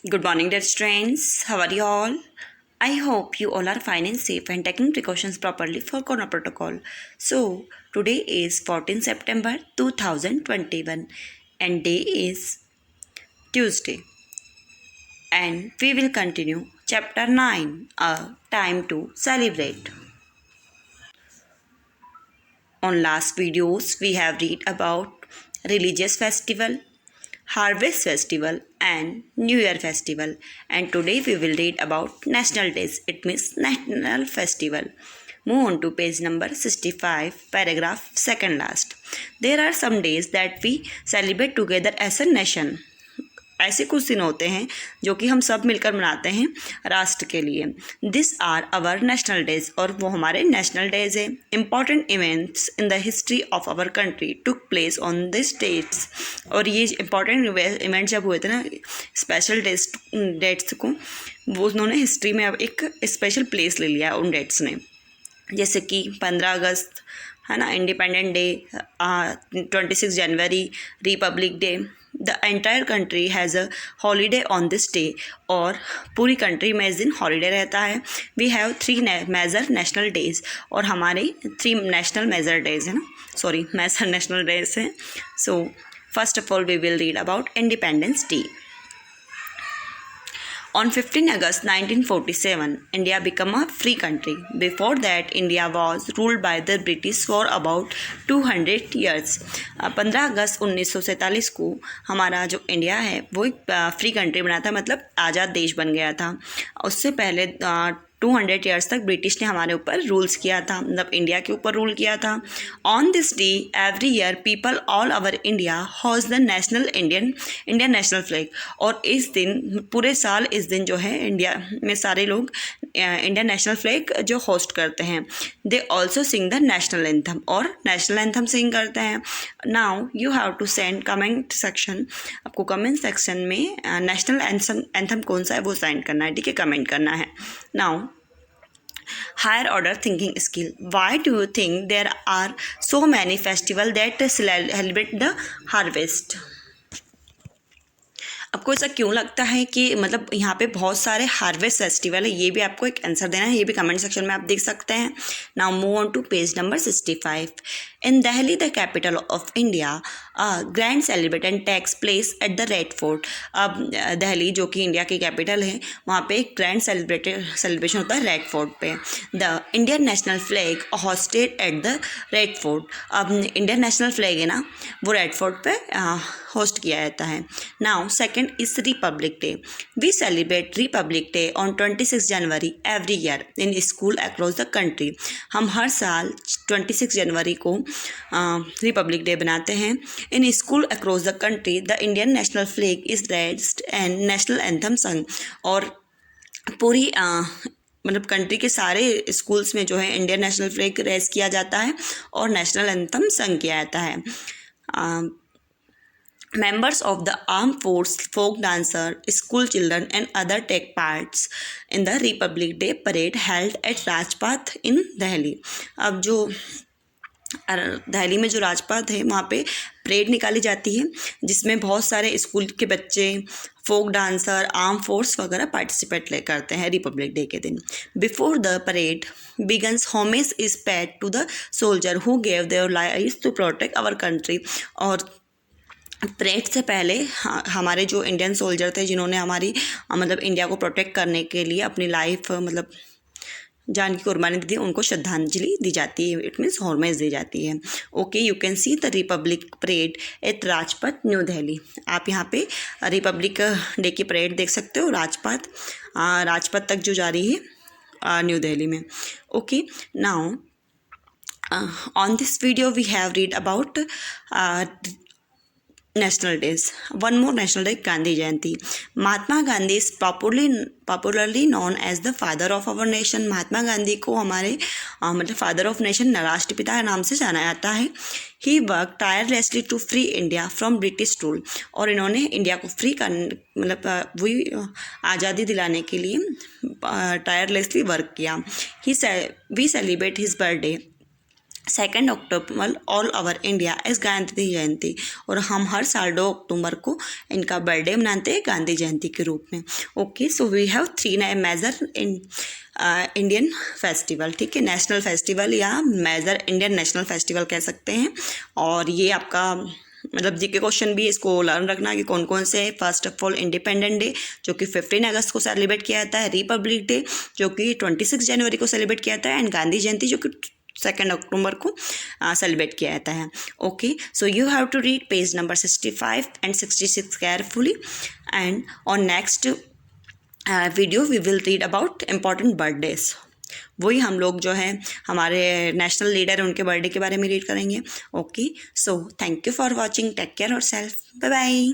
Good morning, dear students. How are you all? I hope you all are fine and safe and taking precautions properly for Corona Protocol. So, today is 14 September 2021 and day is Tuesday. And we will continue chapter 9, A Time to Celebrate. On last videos, we have read about religious festival, Harvest Festival and New Year Festival, and today we will read about National Days. It means National Festival. Move on to page number 65, paragraph second last. There are some days that we celebrate together as a nation. ऐसे कुछ दिन होते हैं जो कि हम सब मिलकर मनाते हैं राष्ट्र के लिए. This are our national days, और वो हमारे नेशनल डेज हैं. Important events in the history of our country took place on this dates. और ये इंपॉर्टेंट इवेंट जब हुए थे ना, स्पेशल डेट्स को, वो उन्होंने हिस्ट्री में अब एक स्पेशल प्लेस ले लिया उन डेट्स ने. जैसे कि 15 अगस्त है ना, इंडिपेंडेंट डे, 26 जनवरी republic day. The entire country has a holiday on this day, और पूरी कंट्री में इस दिन हॉलीडे रहता है. We have 3 major national days, और हमारे 3 नेशनल मेजर डेज है ना, सॉरी मेजर नेशनल डेज हैं. So first of all we will read about independence day. On 15 August 1947, India became a free country. Before that, India was ruled by the British for about 200 years. 15 अगस्त 1947 को हमारा जो India है वो एक free country बना था, मतलब आज़ाद देश बन गया था. उससे पहले 200 ईयर्स तक ब्रिटिश ने हमारे ऊपर रूल्स किया था, मतलब इंडिया के ऊपर रूल किया था. On this day every year people all over India host the national Indian national flag. और इस दिन, पूरे साल इस दिन जो है इंडिया में सारे लोग इंडियन नेशनल फ्लैग जो होस्ट करते हैं. They also sing the national anthem, और नेशनल एंथम सिंग करते हैं. Now you have to send comment section. आपको कमेंट सेक्शन में नेशनल एंथम कौन सा है वो सेंड करना है, ठीक है, कमेंट करना है. Now higher order thinking skill. Why do you think there are so many festivals that celebrate the harvest? आपको ऐसा क्यों लगता है कि मतलब यहाँ पे बहुत सारे हार्वेस्ट फेस्टिवल है? ये भी आपको एक आंसर देना है, ये भी कमेंट सेक्शन में आप देख सकते हैं. Now move on to page number 65. In Delhi the capital of India grand celebration takes place at the red fort. अब दिल्ली जो कि इंडिया की कैपिटल है, वहाँ पे एक ग्रैंड सेलिब्रेशन होता है रेड फोर्ट पे. The Indian national flag hosted eight the red fort. अब इंडियन नेशनल फ्लैग है ना, वो रेड फोर्ट पे होस्ट किया जाता है. Now second is republic day. We celebrate republic day on 26 January every year in school across the country. हम हर साल 26 जनवरी को रिपब्लिक डे बनाते हैं. इन school across the country the Indian national flag is raised and national anthem संग. और पूरी मतलब कंट्री के सारे स्कूल्स में जो है इंडियन नेशनल फ्लैग रेज किया जाता है और नेशनल एंथम संग किया जाता है. Members of the armed force, folk dancer, school children and other take parts in the Republic Day parade held at Rajpath in Delhi. अब जो दिल्ली में जो राजपाथ है वहाँ पे परेड निकाली जाती है, जिसमें बहुत सारे स्कूल के बच्चे, फोक डांसर, आर्म फोर्स वगैरह पार्टिसिपेट करते हैं रिपब्लिक डे के दिन. Before the parade begins homage is paid to the soldier who gave their lives to protect our country. और परेड से पहले हमारे जो इंडियन सोल्जर थे जिन्होंने हमारी मतलब इंडिया को प्रोटेक्ट करने के लिए अपनी लाइफ मतलब जान की कुर्बानी दी थी, उनको श्रद्धांजलि दी जाती है. इट मीन्स हॉर्मेज दी जाती है. Okay, you can see the republic parade at Rajpath New Delhi. आप यहाँ पे रिपब्लिक डे की परेड देख सकते हो राजपथ तक जो जा रही है न्यू दिल्ली में. Okay, now on this video we have read about national days. One more national day, Gandhi Jayanti. Mahatma Gandhi is popularly known as the father of our nation. Mahatma Gandhi को हमारे मतलब फादर ऑफ नेशन, राष्ट्रपिता के नाम से जाना जाता है. He work tirelessly to free India from British rule. और इन्होंने इंडिया को फ्री मतलब वही आज़ादी दिलाने के लिए टायरलेसली वर्क किया. We celebrate his birthday 2 October all over India is Gandhi जयंती, और हम हर साल 2 अक्टूबर को इनका बर्थडे मनाते हैं गांधी जयंती के रूप में। Okay, so we have 3 major in Indian festival, ठीक है, नेशनल फेस्टिवल या मेजर इंडियन नेशनल फेस्टिवल कह सकते हैं। और ये आपका मतलब जीके क्वेश्चन भी इसको लर्न रखना कि कौन कौन से। First of all independent day जो कि 15 अगस्त को सेलिब्रेट किया जाता है, रिपब्लिक डे जो कि 26 जनवरी को सेलिब्रेट किया जाता है, एंड गांधी जयंती जो कि 2 अक्टूबर को सेलिब्रेट किया जाता है। Okay, so you have to read page number 65 and 66 carefully, and on next video we will read about important birthdays. वही हम लोग जो है हमारे नेशनल लीडर उनके बर्थडे के बारे में रीड करेंगे। Okay, so thank you for watching, take care yourself, bye bye.